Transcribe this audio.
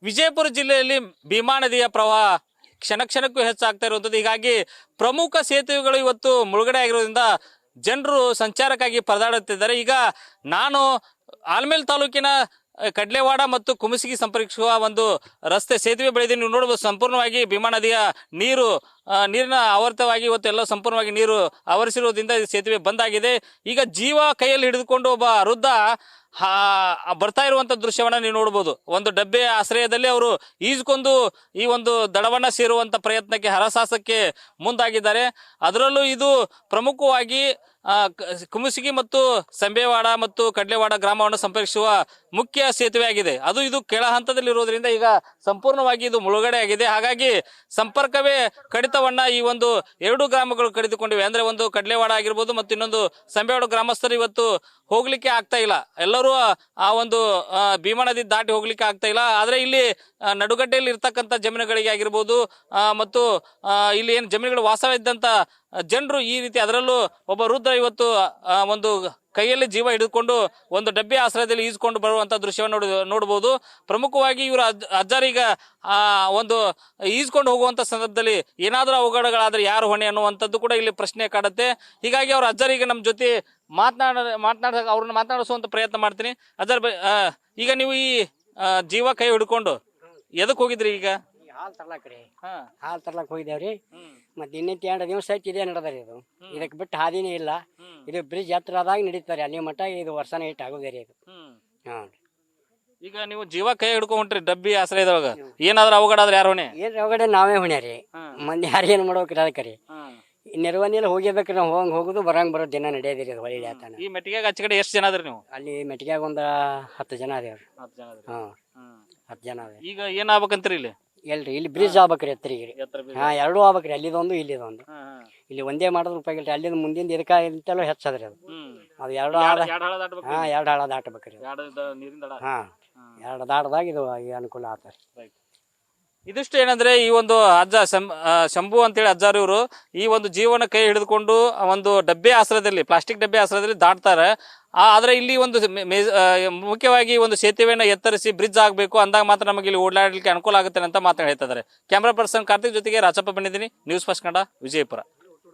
ವಿಜಯಪುರ ಜಿಲ್ಲೆಯಲ್ಲಿ ಭೀಮಾ ನದಿಯ ಪ್ರವಾಹ ಕ್ಷಣ ಕ್ಷಣಕ್ಕೂ ಹೆಚ್ಚಾಗ್ತಾ ಇರುವಂಥದ್ದು. ಹೀಗಾಗಿ ಪ್ರಮುಖ ಸೇತುವೆಗಳು ಇವತ್ತು ಮುಳುಗಡೆ ಆಗಿರೋದ್ರಿಂದ ಜನರು ಸಂಚಾರಕ್ಕಾಗಿ ಪರದಾಡುತ್ತಿದ್ದಾರೆ. ಈಗ ನಾನು ಆಲ್ಮೇಲ್ ತಾಲೂಕಿನ ಕಡ್ಲೆವಾಡ ಮತ್ತು ಕುಮಸಿಗಿ ಸಂಪರ್ಕಿಸುವ ಒಂದು ರಸ್ತೆ ಸೇತುವೆ ಬಳಿದೆ. ನೀವು ನೋಡಬಹುದು ಸಂಪೂರ್ಣವಾಗಿ ಭೀಮಾ ನದಿಯ ನೀರಿನ ಆವರ್ತವಾಗಿ ಇವತ್ತು ಎಲ್ಲ ಸಂಪೂರ್ಣವಾಗಿ ನೀರು ಆವರಿಸಿರುವುದರಿಂದ ಈ ಸೇತುವೆ ಬಂದ್ ಆಗಿದೆ. ಈಗ ಜೀವ ಕೈಯಲ್ಲಿ ಹಿಡಿದುಕೊಂಡು ಒಬ್ಬ ವೃದ್ಧ ಬರ್ತಾ ಇರುವಂತ ದೃಶ್ಯವನ್ನ ನೀವು ನೋಡಬಹುದು. ಒಂದು ಡಬ್ಬೆ ಆಶ್ರಯದಲ್ಲಿ ಅವರು ಈಜ್ಕೊಂಡು ಈ ಒಂದು ದಡವನ್ನ ಸೇರುವಂತ ಪ್ರಯತ್ನಕ್ಕೆ ಹರಸಾಹಸಕ್ಕೆ ಮುಂದಾಗಿದ್ದಾರೆ. ಅದರಲ್ಲೂ ಇದು ಪ್ರಮುಖವಾಗಿ ಕುಮಸಿಗಿ ಮತ್ತು ಸಂಬೇವಾಡ ಮತ್ತು ಕಡ್ಲೆವಾಡ ಗ್ರಾಮವನ್ನು ಸಂಪರ್ಕಿಸುವ ಮುಖ್ಯ ಸೇತುವೆ ಆಗಿದೆ. ಇದು ಕೆಳ ಹಂತದಲ್ಲಿ ಇರುವುದರಿಂದ ಈಗ ಸಂಪೂರ್ಣವಾಗಿ ಇದು ಮುಳುಗಡೆ ಆಗಿದೆ. ಹಾಗಾಗಿ ಸಂಪರ್ಕವೇ ಕಡಿತವನ್ನ ಈ ಒಂದು ಎರಡು ಗ್ರಾಮಗಳು ಕಡಿದುಕೊಂಡಿವೆ. ಅಂದ್ರೆ ಒಂದು ಕಡ್ಲೆವಾಡ ಆಗಿರ್ಬೋದು ಮತ್ತು ಇನ್ನೊಂದು ಸಂಬೇವಾಡ ಗ್ರಾಮಸ್ಥರು ಇವತ್ತು ಹೋಗ್ಲಿಕ್ಕೆ ಆಗ್ತಾ ಇಲ್ಲ. ಎಲ್ಲರೂ ಆ ಒಂದು ಭೀಮಾ ನದಿ ದಾಟಿ ಹೋಗ್ಲಿಕ್ಕೆ ಆಗ್ತಾ ಇಲ್ಲ. ಆದ್ರೆ ಇಲ್ಲಿ ನಡುಗಡ್ಡೆಯಲ್ಲಿ ಇರ್ತಕ್ಕಂಥ ಜಮೀನುಗಳಿಗೆ ಆಗಿರ್ಬೋದು ಮತ್ತು ಇಲ್ಲಿ ಏನು ಜಮೀನುಗಳು ವಾಸವಿದ್ದಂತ ಜನರು ಈ ರೀತಿ, ಅದರಲ್ಲೂ ಒಬ್ಬ ವೃದ್ಧ ಇವತ್ತು ಒಂದು ಕೈಯಲ್ಲಿ ಜೀವ ಹಿಡಿದುಕೊಂಡು ಒಂದು ಡಬ್ಬೆ ಆಶ್ರಯದಲ್ಲಿ ಈಜ್ಕೊಂಡು ಬರುವಂತ ದೃಶ್ಯವನ್ನು ನೋಡಬಹುದು. ಪ್ರಮುಖವಾಗಿ ಇವರು ಅಜ್ಜಾರೀಗ ಒಂದು ಈಜ್ಕೊಂಡು ಹೋಗುವಂತ ಸಂದರ್ಭದಲ್ಲಿ ಏನಾದ್ರೂ ಅವಘಡಗಳಾದ್ರೆ ಯಾರು ಹೊಣೆ ಅನ್ನುವಂಥದ್ದು ಕೂಡ ಇಲ್ಲಿ ಪ್ರಶ್ನೆ ಕಾಡುತ್ತೆ. ಹೀಗಾಗಿ ಅವ್ರ ಅಜ್ಜಾರೀಗ ನಮ್ಮ ಜೊತೆ ಅವ್ರನ್ನ ಮಾತನಾಡಿಸುವಂತ ಪ್ರಯತ್ನ ಮಾಡ್ತೀನಿ. ಅಜ್ಜಾರ್, ಈಗ ನೀವು ಈ ಜೀವ ಕೈ ಹಿಡ್ಕೊಂಡು ಎದಕ್ ಹೋಗಿದ್ರಿ? ಈಗ ಹಾಲ್ ತರ್ಲಾಕ್ರಿ, ಹಾಲ್ ತರ್ಲಾಕ್ ಹೋಗಿದ್ದೇವ್ರಿ. ಮತ್ತೆ ಇನ್ನಿತ್ 2 ದಿವಸ ಐತಿ ಇದೇ ನಡದ್ರಿ. ಇದು ಇದಕ್ ಬಿಟ್ಟು ಹಾದಿನೇ ಇಲ್ಲ. ಇದು ಬ್ರಿಡ್ಜ್ ಹತ್ರ ಆದಾಗ ನಡೀತಾರೆ, ಅಲ್ಲಿ ಮಟ್ಟ ಇದು ವರ್ಷನ ಇಟ್ಟು ಆಗೋದೇರಿ ಇದು. ಈಗ ನೀವು ಜೀವ ಕೈ ಹಿಡ್ಕೊಂಡ್ ಹೊಂಟ್ರಿ ಡಬ್ಬಿ ಆಶ್ರಯದೊಳಗ, ಏನಾದ್ರೂ ಅವಘಡ ಆದ್ರೆ ಯಾರು ಹೊಣೆ? ಏನ್ ಅವಘಡ ನಾವೇ ಹೊಣ್ಯ ರೀ. ಮಂದಿ ಯಾರೇನ್ ಮಾಡ್ಬೇಕ್ರಿ ಅದಕ್ಕೆ ನಿರ್ವಹಣೆಯಲ್ಲಿ ಹೋಗಿರ್ಬೇಕ್ರಿ. ನಾವು ಹೋಗುದು ಬರಂಗ್ ಬರೋದು ದಿನ ನಡೆಯೋದಿರಿ. ಅದು ಹೊಳಿ ಆತಾನ. ಈ ಮೆಟ್ಟಿಗೆ ಆಚೆ ಕಡೆ ಎಷ್ಟು ಜನ ಅದ್ರಿ ನೀವು? ಅಲ್ಲಿ ಮೆಟ್ಟಿಗ್ಯಾಗ ಒಂದ 10 ಜನ ಅದೇವ್ರಿ. 10 ಜನ ಅದೇ. ಈಗ ಏನ್ ಆಗ್ಬೇಕಂತೀರಿ ಇಲ್ಲಿ? ಎಲ್ರಿ ಇಲ್ಲಿ ಬ್ರಿಡ್ಜ್ ಆಗ್ಬೇಕ್ರಿ ಎತ್ತರಿಗೆ. ಎರಡೂ ಆಗ್ಬೇಕ್ರಿ, ಅಲ್ಲಿದೊಂದು ಇಲ್ಲಿದೊಂದು. ಇಲ್ಲಿ ಒಂದೇ ಮಾಡೋದು ಉಪಯೋಗ ಇಲ್ರಿ. ಅಲ್ಲಿಂದ ಮುಂದಿನ ಇದಕ್ಕೆಲ್ಲ ಹೆಚ್ಚದ್ರಿ ಅದು. ಅದು ಎರಡು ಹಾಳ ದಾಟಬೇಕ್ರಿ. 2 ದಾಟದಾಗ ಇದು ಅನುಕೂಲ ಆತರಿ. ಇದಿಷ್ಟು ಏನಂದ್ರೆ ಈ ಒಂದು ಅಜ್ಜ ಶಂಭು ಅಂತೇಳಿ ಅಜ್ಜಾರು ಇವರು ಈ ಒಂದು ಜೀವನ ಕೈ ಹಿಡಿದುಕೊಂಡು ಒಂದು ಡಬ್ಬೆ ಆಶ್ರಯದಲ್ಲಿ, ಪ್ಲಾಸ್ಟಿಕ್ ಡಬ್ಬೆ ಆಶ್ರಯದಲ್ಲಿ ದಾಟ್ತಾರೆ. ಆದ್ರೆ ಇಲ್ಲಿ ಒಂದು ಮುಖ್ಯವಾಗಿ ಒಂದು ಸೇತುವೆಯನ್ನು ಎತ್ತರಿಸಿ ಬ್ರಿಡ್ಜ್ ಆಗಬೇಕು ಅಂದಾಗ ಮಾತ್ರ ನಮಗೆ ಇಲ್ಲಿ ಓಡಾಡಲಿಕ್ಕೆ ಅನುಕೂಲ ಆಗುತ್ತೆ ಅಂತ ಹೇಳ್ತಿದ್ದಾರೆ. ಕ್ಯಾಮ್ರಾ ಪರ್ಸನ್ ಕಾರ್ತಿಕ್ ಜೊತೆಗೆ ರಾಚಪ್ಪ ಬಂದಿದ್ದೀನಿ, ನ್ಯೂಸ್ ಫಸ್ಟ್ ಕನ್ನಡ, ವಿಜಯಪುರ.